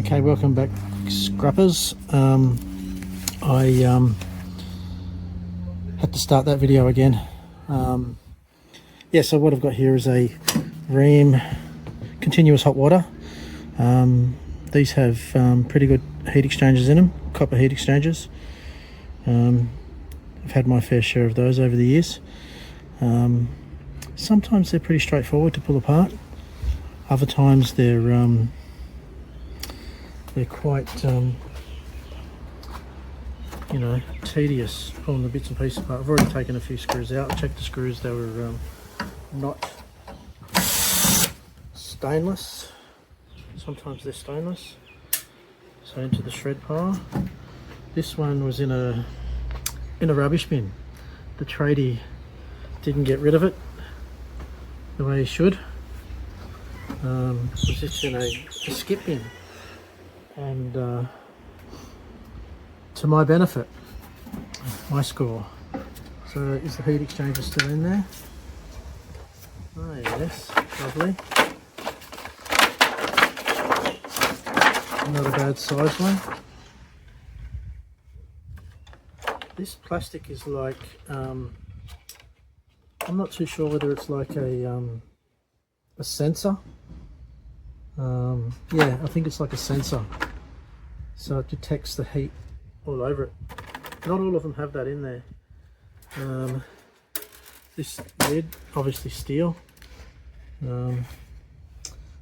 Okay, welcome back, scrappers. I had to start that video again. So what I've got here is a Rheem continuous hot water. These have pretty good heat exchangers in them, copper heat exchangers. I've had my fair share of those over the years. Sometimes they're pretty straightforward to pull apart. Other times they're quite tedious pulling the bits and pieces apart. I've already taken a few screws out, checked the screws, they were not stainless. Sometimes they're stainless. So into the shred pile. This one was in a rubbish bin. The tradie didn't get rid of it the way he should. It was just in a skip bin, and to my benefit, my score. So is the heat exchanger still in there? Oh yes, lovely. Not a bad size one. This plastic is like, I'm not too sure whether it's like a sensor. Yeah, I think it's like a sensor, so it detects the heat all over it. Not all of them have that in there. This lid, obviously steel, and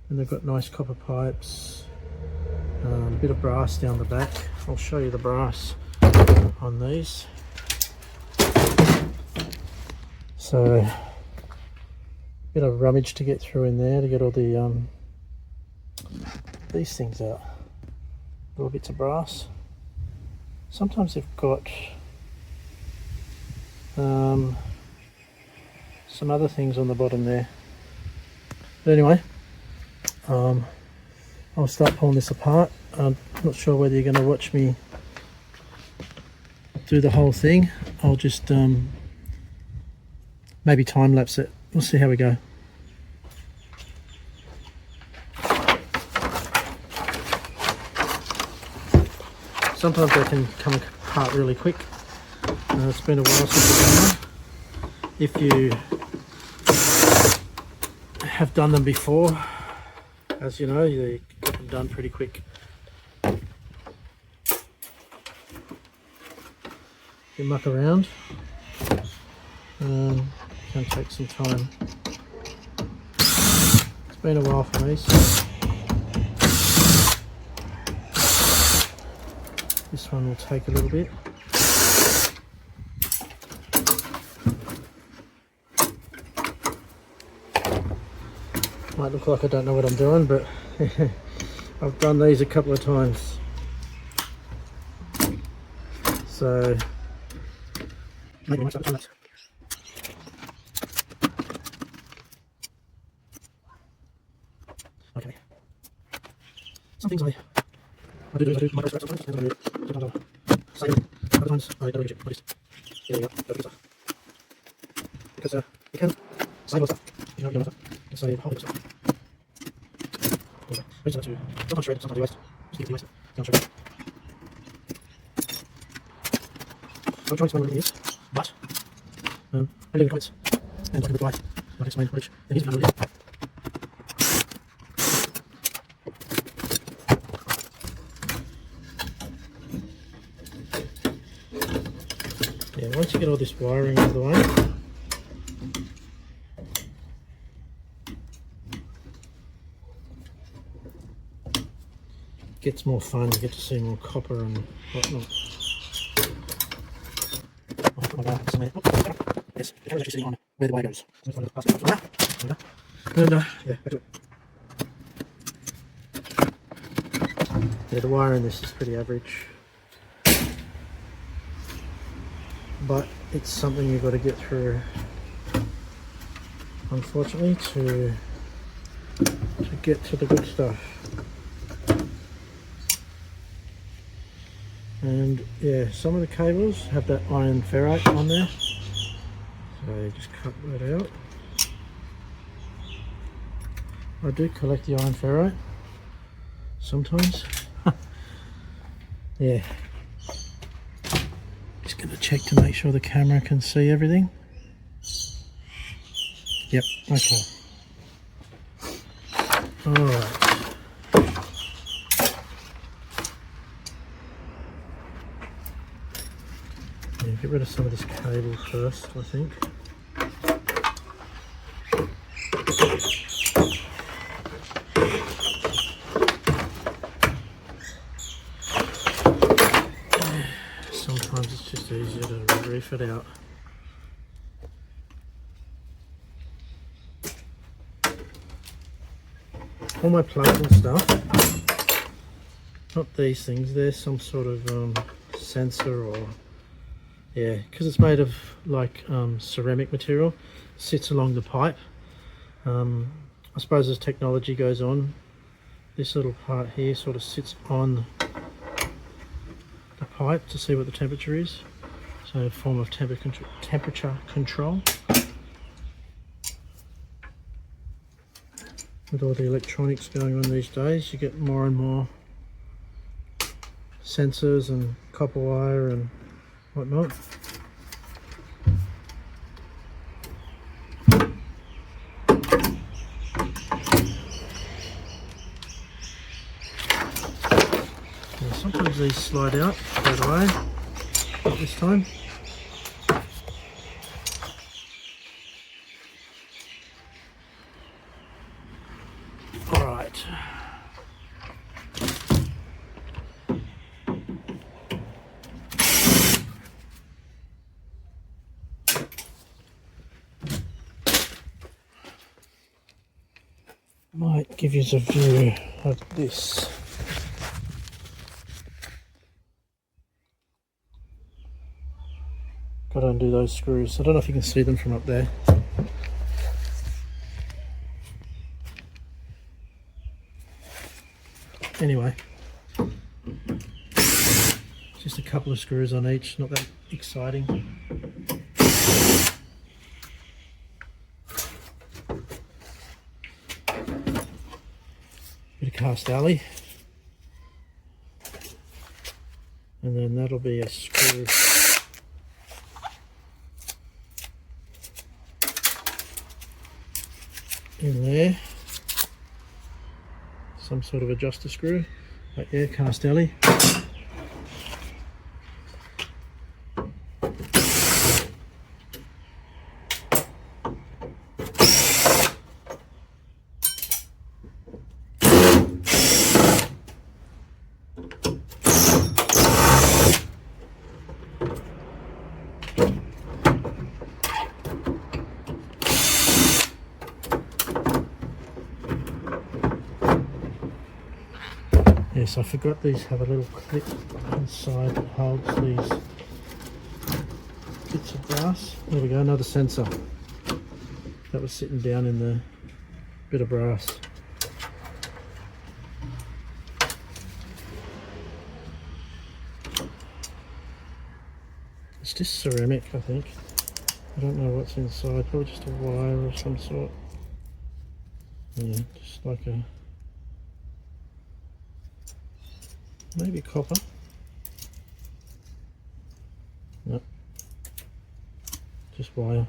they've got nice copper pipes, a bit of brass down the back. I'll show you the brass on these. So bit of rummage to get through in there to get all the these things out. Little bits of brass. Sometimes they've got some other things on the bottom there. But anyway, I'll start pulling this apart. I'm not sure whether you're going to watch me do the whole thing. I'll just maybe time lapse it. We'll see how we go. Sometimes they can come apart really quick. It's been a while since I've done them. If you have done them before, as you know, you get them done pretty quick. You muck around. Can take some time. It's been a while for me, so this one will take a little bit. Might look like I don't know what I'm doing, but I've done these a couple of times. So maybe I might start the time lapse. Okay. Some things I do my best sometimes, and sometimes I say other times I don't really check. There you go, because you can save stuff, you know stuff, you can save a whole heap of stuff. Okay. We just have to sometimes shred, sometimes waste. Just leave the waste, don't shred. I'll try to explain what it is, but I leave in the comments and I can reply. I can explain which it is and what it is. Yeah, once you get all this wiring out of the way, it gets more fun. You get to see more copper and whatnot. Yes, the camera's actually sitting on where the wire goes. And yeah, back to it. Yeah, the wire in this is pretty average, but it's something you've got to get through, unfortunately, to get to the good stuff. And yeah, some of the cables have that iron ferrite on there, so you just cut that out. I do collect the iron ferrite sometimes. Yeah. Just going to check to make sure the camera can see everything. Yep, okay. Alright. Yeah, get rid of some of this cable first, I think. Sometimes it's just easier to reef it out. All my plugs and stuff, not these things, there's some sort of sensor, or yeah, because it's made of like ceramic material, sits along the pipe. I suppose as technology goes on, this little part here sort of sits on the pipe to see what the temperature is, so a form of temperature control. With all the electronics going on these days, you get more and more sensors and copper wire and whatnot. Yeah, sometimes these slide out straight away, not this time. Alright. Might give you a view of this. Got to undo those screws. I don't know if you can see them from up there. Anyway, just a couple of screws on each, not that exciting. Bit of cast alley, and then that'll be a screw in there, some sort of adjuster screw, but yeah, cast alley. Yes, I forgot these have a little clip inside that holds these bits of brass. There we go, another sensor. That was sitting down in the bit of brass. It's just ceramic, I think. I don't know what's inside, probably just a wire of some sort. Yeah, just like a, maybe copper. No, just wire.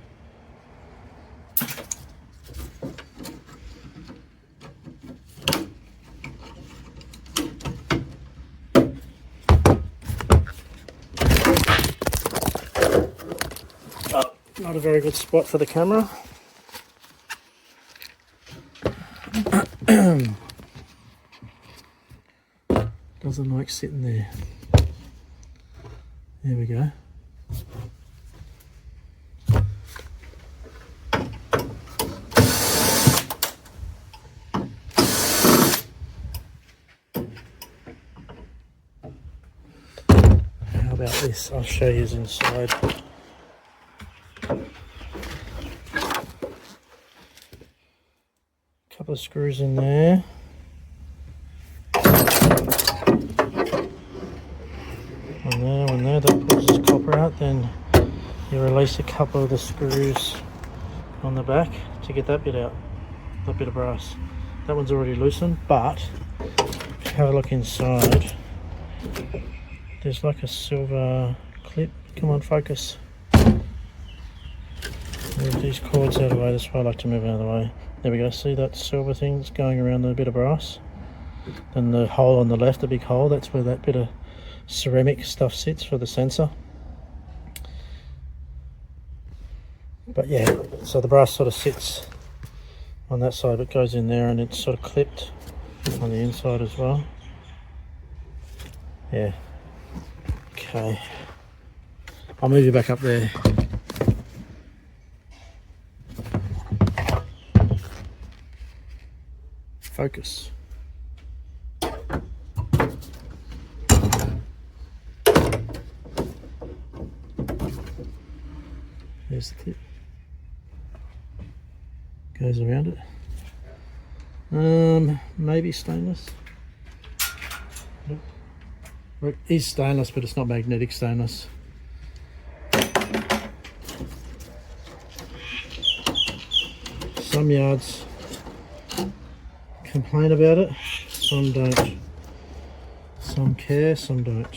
Oh, not a very good spot for the camera. Doesn't like sitting there. There we go. How about this? I'll show you inside. Couple of screws in there. One there, that pulls this copper out, then you release a couple of the screws on the back to get that bit out, that bit of brass. That one's already loosened, but if you have a look inside, there's like a silver clip. Come on, focus. Move these cords out of the way. That's why I like to move out of the way. There we go. See that silver thing that's going around the bit of brass? And the hole on the left, the big hole, that's where that bit of ceramic stuff sits for the sensor. But yeah, so the brass sort of sits on that side, but goes in there, and it's sort of clipped on the inside as well. Yeah. Okay. I'll move you back up there. Focus. There's the clip. Goes around it. Maybe stainless. It is stainless, but it's not magnetic stainless. Some yards complain about it, some don't. Some care, some don't.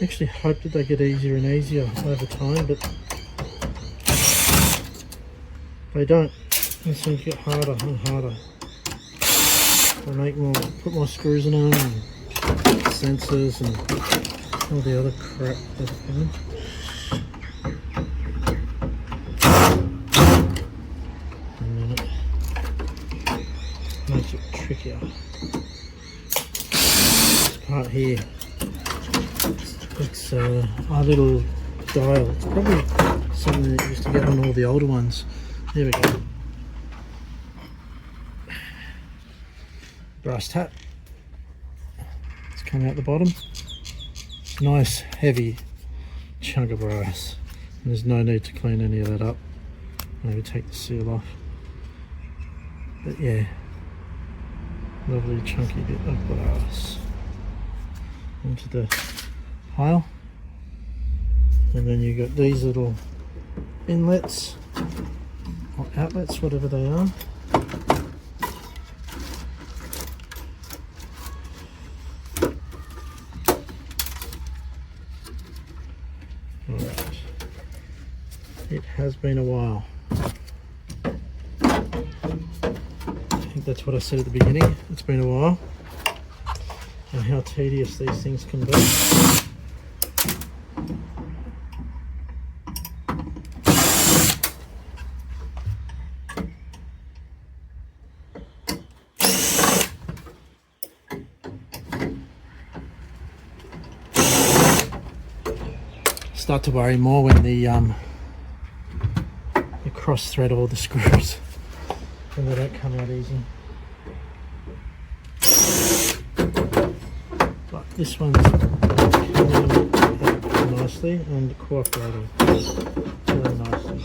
Actually hope that they get easier and easier over time, but they don't. They seem to get harder and harder. They make more, put more screws in them, and sensors and all the other crap that's in. And then it makes it trickier. This part here, it's our little dial. It's probably something that used to get on all the older ones. There we go. Brass tap. It's come out the bottom. Nice heavy chunk of brass. And there's no need to clean any of that up. Maybe take the seal off. But yeah, lovely chunky bit of brass into the pile. And then you've got these little inlets or outlets, whatever they are. Alright, it has been a while. I think that's what I said at the beginning. It's been a while, and how tedious these things can be. Start to worry more when the you cross thread all the screws and they don't come out easy. But this one's coming out nicely and cooperating really nicely.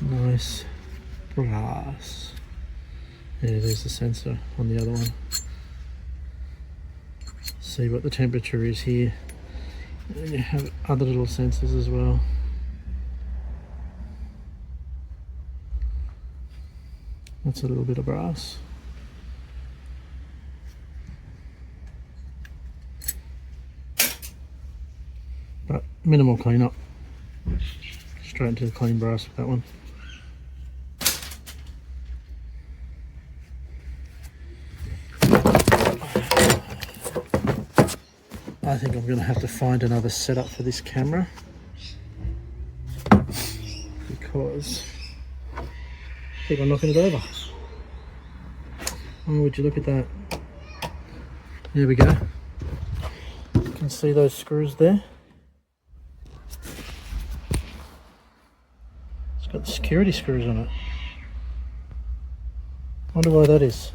Nice brass. Yeah, there's the sensor on the other one. See what the temperature is here. And you have other little sensors as well. That's a little bit of brass. minimal cleanup. Straight into the clean brass with that one. I think I'm going to have to find another setup for this camera because I keep on knocking it over. Oh, would you look at that? There we go. You can see those screws there. It's got the security screws on it. Wonder why that is.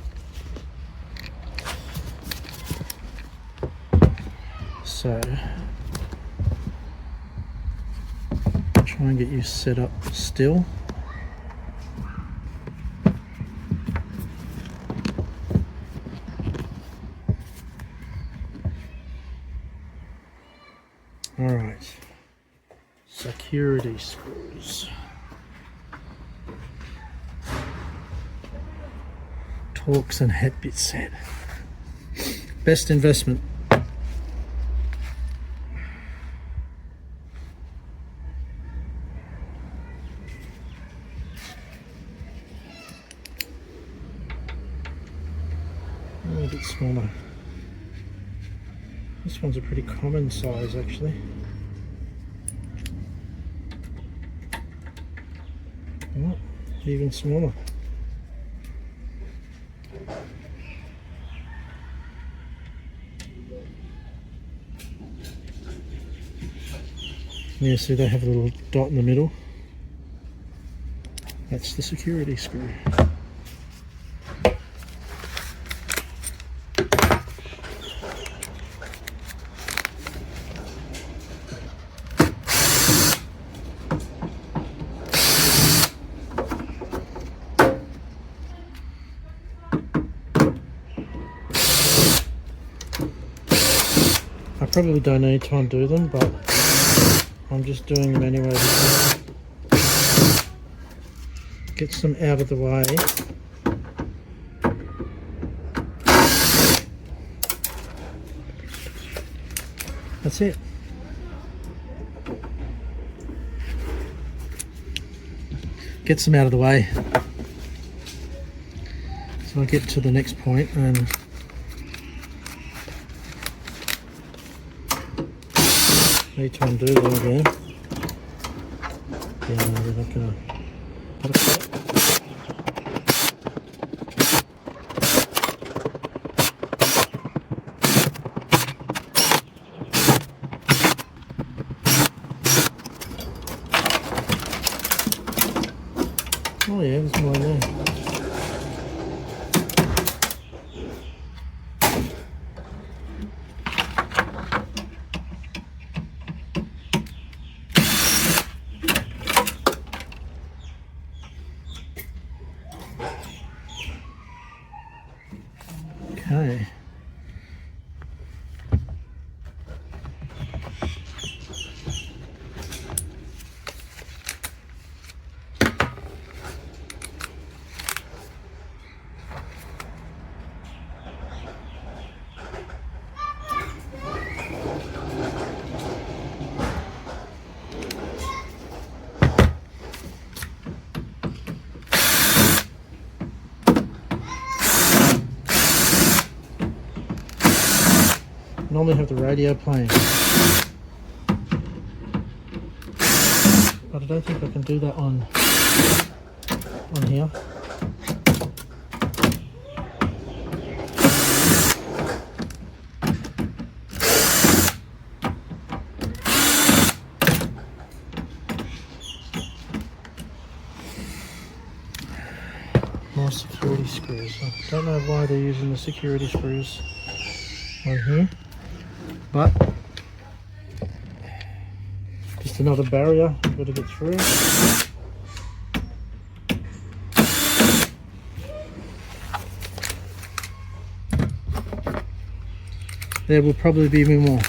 So, try and get you set up still. Alright, security screws. Torx and head bit set. Best investment. A little bit smaller. This one's a pretty common size actually. Oh, even smaller. Yeah, see they have a little dot in the middle. That's the security screw. I probably don't need to undo them, but I'm just doing them anyway because gets them out of the way. That's it. Gets them out of the way. So I get to the next point and need to undo them again. Yeah, no, they're not gonna. Oh yeah, there's more in there. Okay. Normally have the radio playing, but I don't think I can do that on here. More security screws. I don't know why they're using the security screws on here. But just another barrier I've got to get through. There will probably be more,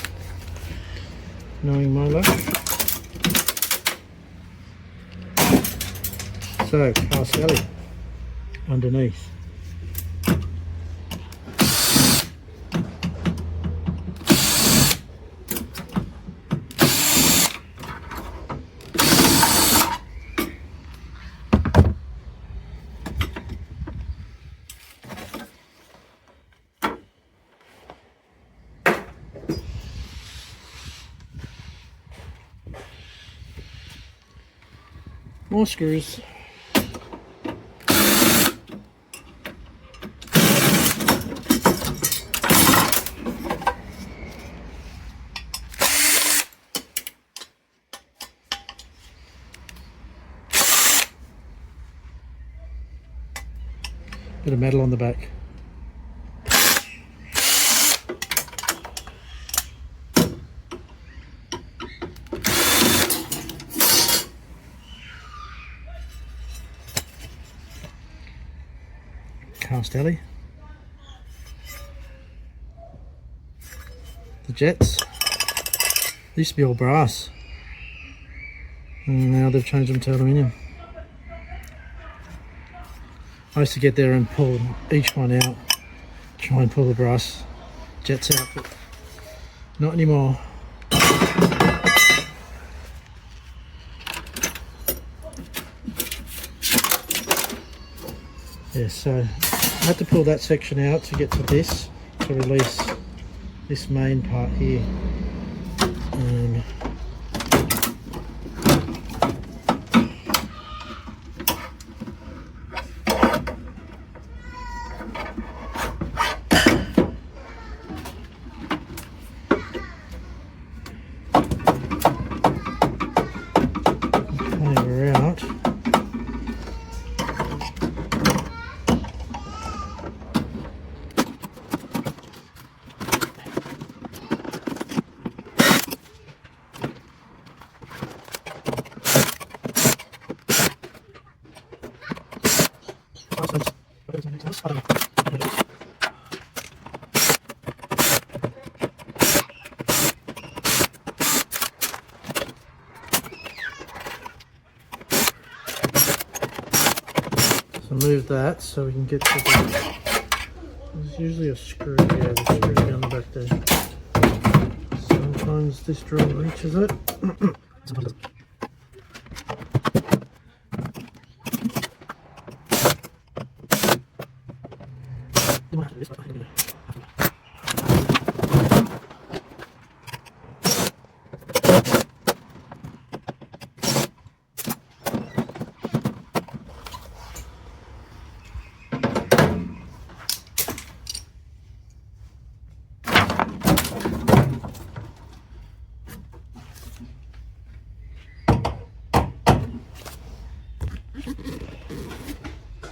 knowing my luck. So, Sally underneath. More screws. Bit of metal on the back. Cast alley. The jets. They used to be all brass. And now they've changed them to aluminium. I used to get there and pull each one out, try and pull the brass jets out, but not anymore. Yeah, so I had to pull that section out to get to this, to release this main part here. We're out. So move that so we can get to the... There's usually a screw, yeah, the screw down the back there. Sometimes this drill reaches it.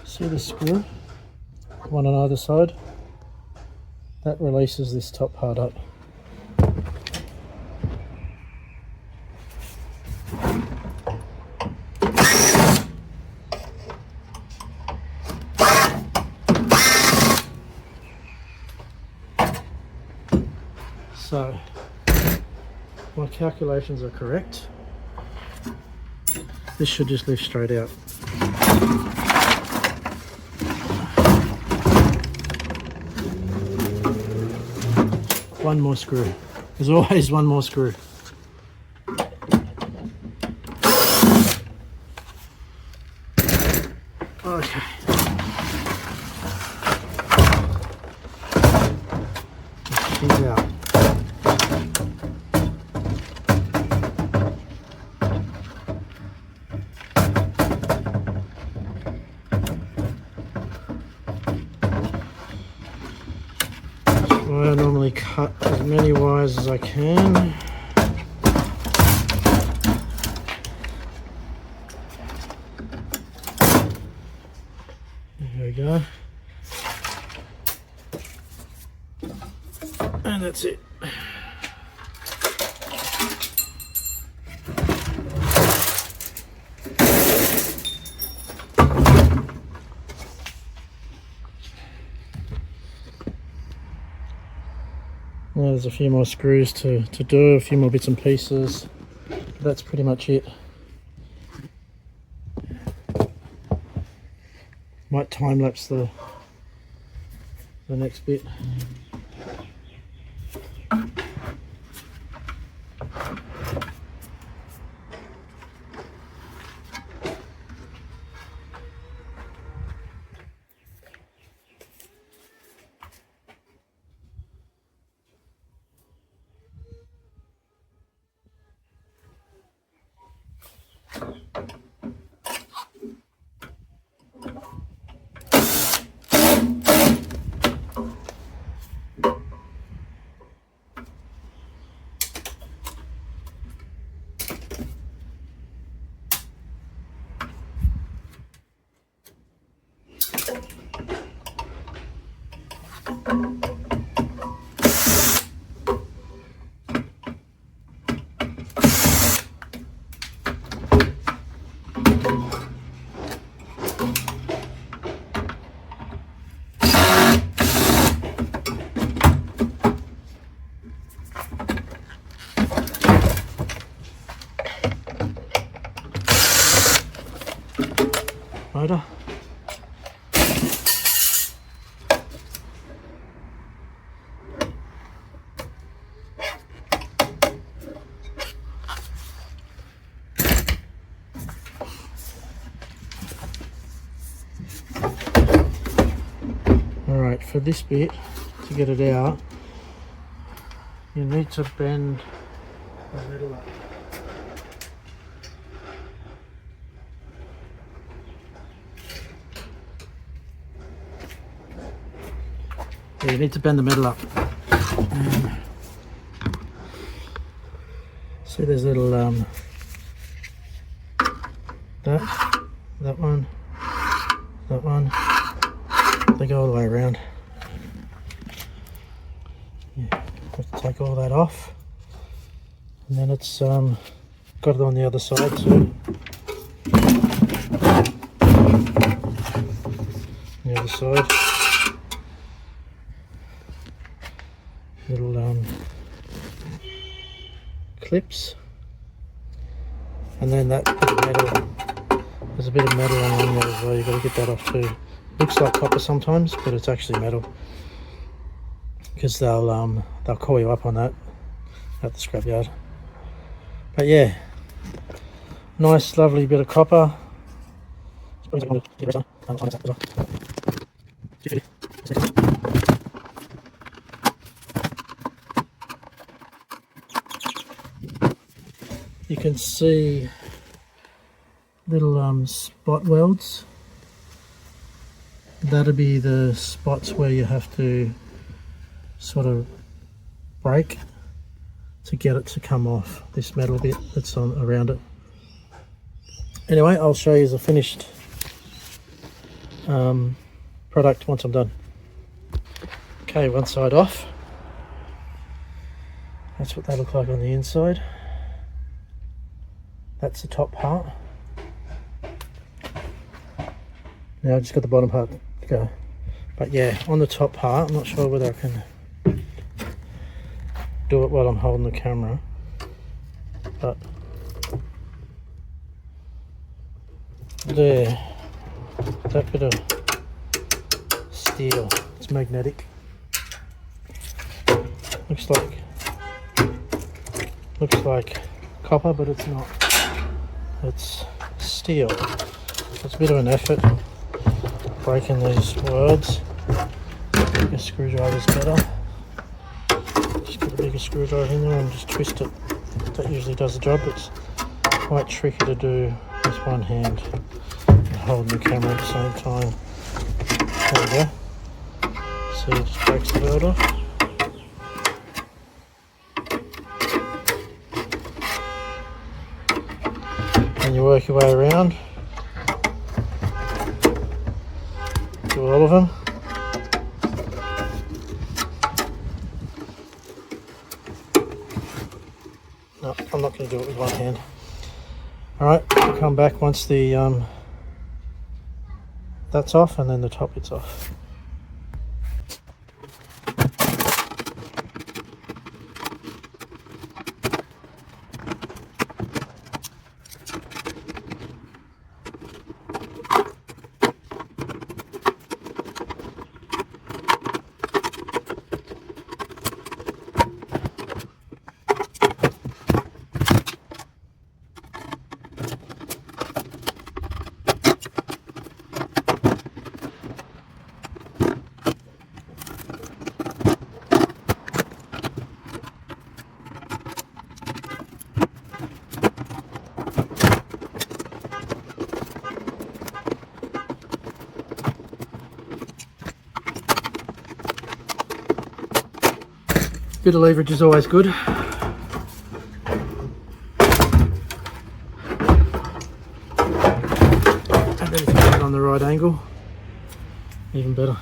See the screw, one on either side, that releases this top part up. So, my calculations are correct. This should just lift straight out. One more screw. There's always one more screw. Okay. She's out. I normally cut as many wires as I can. There we go. And that's it. Well, there's a few more screws to do, a few more bits and pieces. That's pretty much it. Might time lapse the next bit. motor. Alright, for this bit, to get it out, you need to bend the middle up. Yeah, you need to bend the metal up. See, there's little that one, they go all the way around. Yeah, have to take all that off, and then it's got it on the other side too. The other side, little clips, and then that bit of metal. There's a bit of metal on there as well. You've got to get that off too. Looks like copper sometimes, but it's actually metal, because they'll call you up on that at the scrapyard. But yeah, nice lovely bit of copper. You can see little spot welds. That'll be the spots where you have to sort of break to get it to come off, this metal bit that's on around it. Anyway, I'll show you the finished product once I'm done. Okay, one side off. That's what they look like on the inside. That's the top part. Now I've just got the bottom part to go. But yeah, on the top part, I'm not sure whether I can do it while I'm holding the camera, but there, that bit of steel, it's magnetic. Looks like copper, but it's not. It's steel. It's a bit of an effort breaking these words. A screwdriver's better. Just get a bigger screwdriver in there and just twist it. That usually does the job. It's quite tricky to do with one hand and holding the camera at the same time. There we go. So it just breaks the weld off. And you work your way around. Do all of them. No, I'm not going to do it with one hand. Alright, we'll come back once the that's off, and then the top bit's off. Bit of leverage is always good. And then if you get it on the right angle, even better.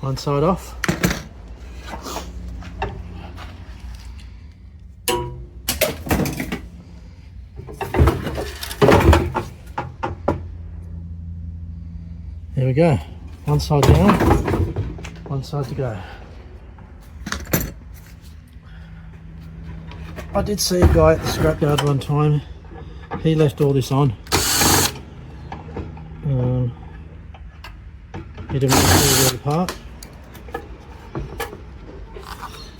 One side off. There we go. One side down, one side to go. I did see a guy at the scrapyard one time. He left all this on. He didn't want to pull it apart.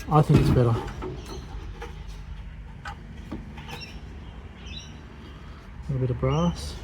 I think it's better. A little bit of brass.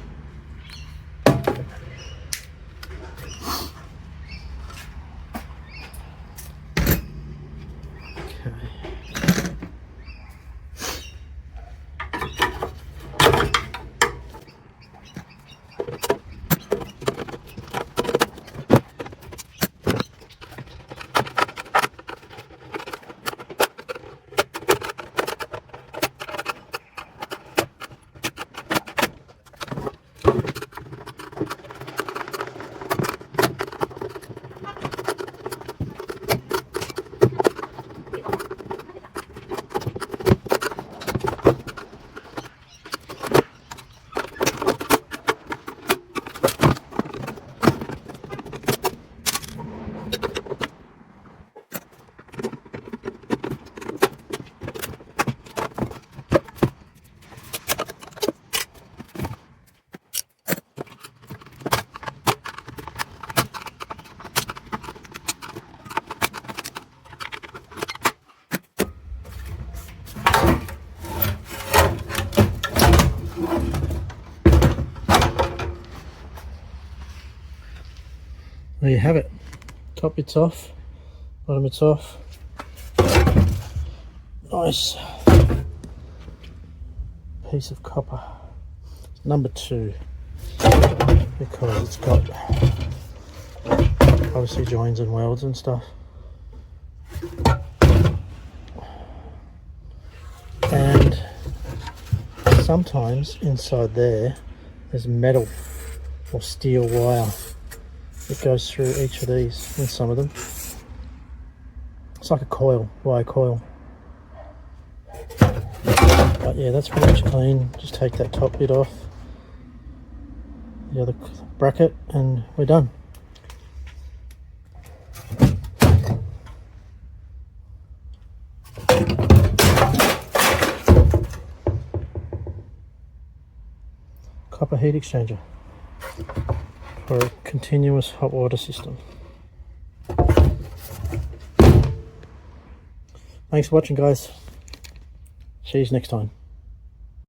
There you have it. Top bit's off, bottom bit's off. Nice piece of copper. Number 2, because it's got obviously joins and welds and stuff. And sometimes inside there's metal or steel wire. It goes through each of these in some of them. It's like a coil, wire coil. But yeah, that's pretty much clean. Just take that top bit off, the other bracket, and we're done. Copper heat exchanger for a continuous hot water system. Thanks for watching, guys. See you next time.